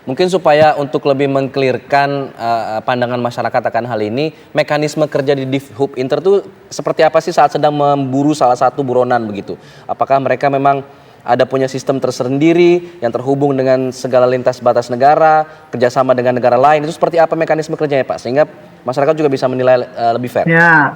Mungkin supaya untuk lebih mengklirkan pandangan masyarakat akan hal ini, mekanisme kerja di Divhub Inter itu seperti apa sih saat sedang memburu salah satu buronan begitu? Apakah mereka memang ada punya sistem tersendiri yang terhubung dengan segala lintas batas negara, kerjasama dengan negara lain, itu seperti apa mekanisme kerjanya Pak? Sehingga masyarakat juga bisa menilai lebih fair. Ya,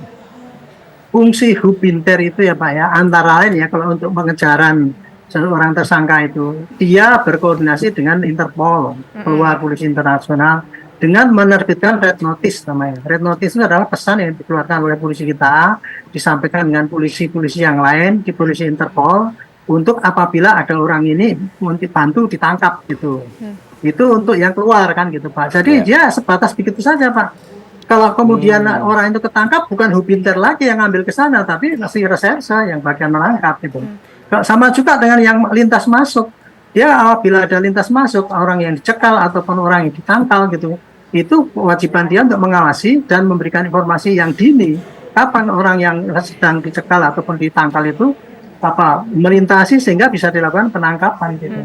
fungsi hub inter itu ya Pak ya, antara lain ya kalau untuk pengejaran seorang tersangka itu, dia berkoordinasi dengan Interpol, keluar polisi internasional, dengan menerbitkan red notice namanya. Red notice itu adalah pesan yang dikeluarkan oleh polisi kita, disampaikan dengan polisi-polisi yang lain, di polisi Interpol, untuk apabila ada orang ini bantu ditangkap gitu. Itu untuk yang keluar kan gitu Pak. Jadi dia sebatas begitu saja Pak. Kalau kemudian orang itu ketangkap, bukan hubinter lagi yang ngambil ke sana, tapi si reserse yang bagian menangkap gitu. Sama juga dengan yang lintas masuk. Dia apabila ada lintas masuk, orang yang dicekal ataupun orang yang ditangkal gitu, itu kewajiban dia untuk mengawasi dan memberikan informasi yang dini. Kapan orang yang sedang dicekal ataupun ditangkal itu melintasi sehingga bisa dilakukan penangkapan gitu.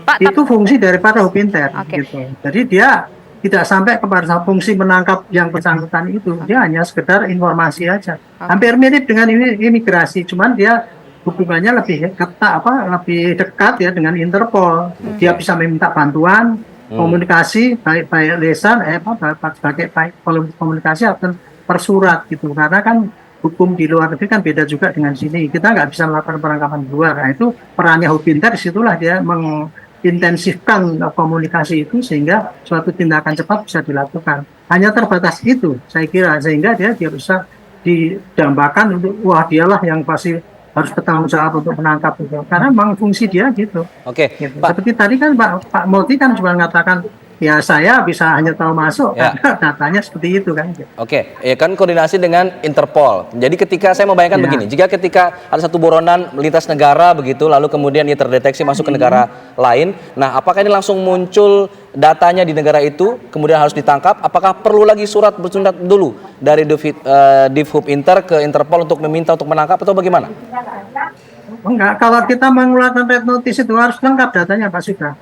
Pak, Itu fungsi daripada hubinter gitu. Jadi dia tidak sampai kepada fungsi menangkap yang bersangkutan itu, dia hanya sekedar informasi aja. Hampir mirip dengan imigrasi, cuman dia hubungannya lebih lebih dekat ya dengan Interpol. Dia bisa meminta bantuan, komunikasi baik lisan, baik komunikasi atau persurat gitu. Karena kan hukum di luar negeri kan beda juga dengan sini. Kita nggak bisa melakukan penangkapan di luar. Nah, itu perannya hubinter, disitulah dia intensifkan komunikasi itu sehingga suatu tindakan cepat bisa dilakukan. Hanya terbatas itu saya kira, sehingga dia bisa didambakan untuk wah dialah yang pasti harus bertanggung jawab untuk menangkap itu. Karena memang fungsi dia gitu. Oke, gitu. Pak. Seperti tadi kan Pak Multi kan cuma mengatakan ya saya bisa hanya tahu masuk karena datanya seperti itu kan. Oke, ya kan koordinasi dengan Interpol. Jadi ketika saya membayangkan begini, jika ketika ada satu buronan lintas negara begitu, lalu kemudian ia terdeteksi masuk ke negara lain, nah apakah ini langsung muncul datanya di negara itu, kemudian harus ditangkap? Apakah perlu lagi surat bersurat dulu dari Divhub Inter ke Interpol untuk meminta untuk menangkap atau bagaimana? Enggak, kalau kita mengeluarkan red notice itu harus lengkap datanya Pak Sudah.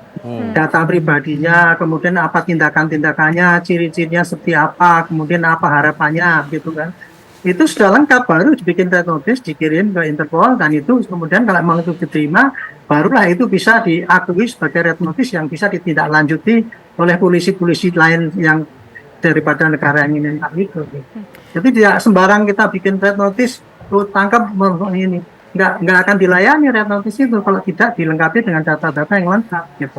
Data pribadinya, kemudian apa tindakan-tindakannya, ciri-cirinya seperti apa, kemudian apa harapannya gitu kan. Itu sudah lengkap, baru dibikin red notice, dikirim ke Interpol, dan itu kemudian kalau memang itu diterima, barulah itu bisa diakui sebagai red notice yang bisa ditindaklanjuti oleh polisi-polisi lain yang daripada negara yang ingin itu. Jadi tidak sembarang kita bikin red notice, tangkap ini. Nggak akan dilayani red notice itu kalau tidak dilengkapi dengan data-data yang lengkap gitu.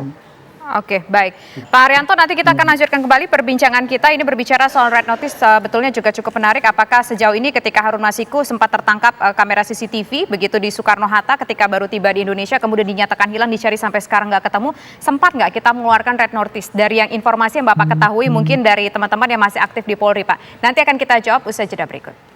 Oke, baik. Pak Haryanto, nanti kita akan lanjutkan kembali perbincangan kita. Ini berbicara soal red notice, sebetulnya juga cukup menarik. Apakah sejauh ini ketika Harun Masiku sempat tertangkap kamera CCTV, begitu di Soekarno-Hatta ketika baru tiba di Indonesia, kemudian dinyatakan hilang, dicari sampai sekarang nggak ketemu, sempat nggak kita mengeluarkan red notice? Dari yang informasi yang Bapak ketahui, mungkin dari teman-teman yang masih aktif di Polri, Pak. Nanti akan kita jawab usai jeda berikut.